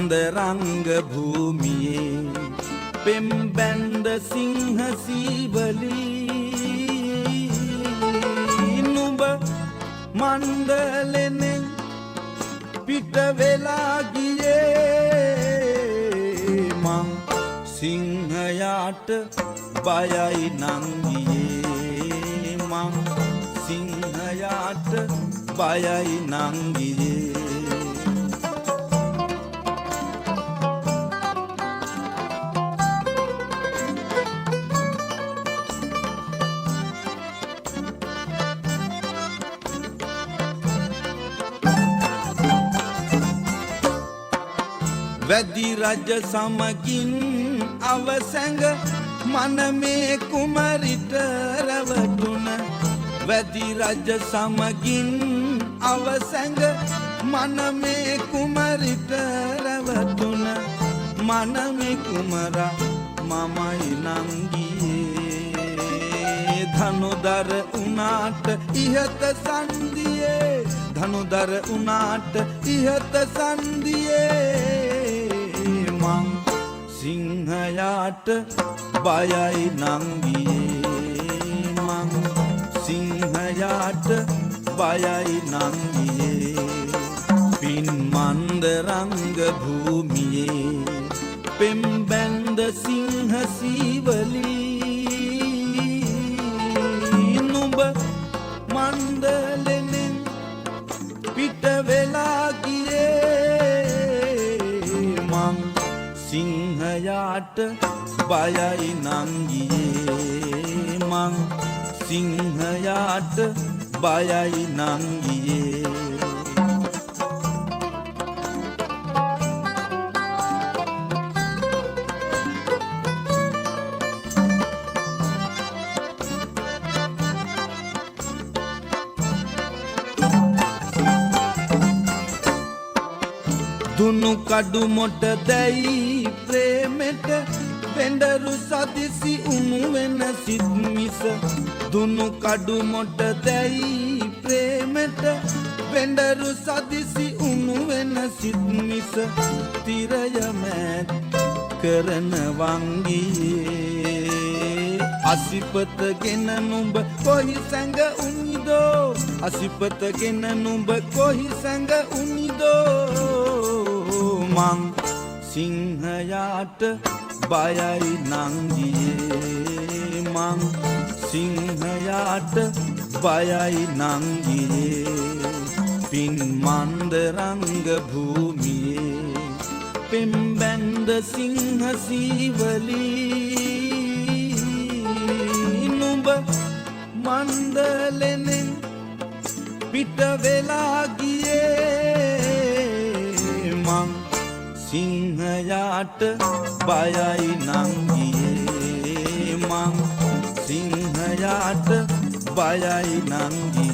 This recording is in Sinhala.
මන්දරංග භූමියේ පෙම් බැන්ද සිංහ සීවලී නුඹ මණ්ඩලෙන් පිට වෙලා ගියේ මං සිංහයාට බයයි නංගියේ මං සිංහයාට බයයි නංගියේ වැදි රජ සමගින් අවසැඟ මනමේ කුමරිට රැවටුන වැදි රජ සමගින් අවසැඟ මනමේ කුමරිට රැවටුන මනමේ කුමරා මමයි නංගියේ ධනුදර උනාට ඉහත සන්දියේ ධනුදර උනාට ඉහත සන්දියේ මං සිංහයාට බයයි නංගියේ මං සිංහයාට බයයි නංගියේ පින් මන්දරංග භූමියේ පෙම් බැන්ද සිංහ සීවලී නුඹ මණ්ඩලෙන් පිට වෙලා ගියේ මං සිංහයාට බයයි නංගියේ මං සිංහයාට බයයි නංගියේ දුනු කඩු මොට දැයි ප්‍රේමෙට පෙඬරු සදිසි උණු වෙන සිත් මිස දුනු කඩු මොට දැයි ප්‍රේමෙට පෙඬරු සදිසි උණු වෙන සිත් මිස තිරය මෑත් කරන වංගියේ අසිපතගෙන නුඹ කොහි සැඟ උනිදෝ අසිපතගෙන නුඹ කොහි සැඟ උනිදෝ මං සිංහයාට බයයි නංගියේ මං සිංහයාට බයයි නංගියේ පින් මන්දරංග භූමියේ පෙම් බැන්ද සිංහ සීවලී නුඹ මණ්ඩලෙන් පිට වෙලා ගියේ මං සිංහයාට බයයි නංගියේ මං සිංහයාට බයයි නංගියේ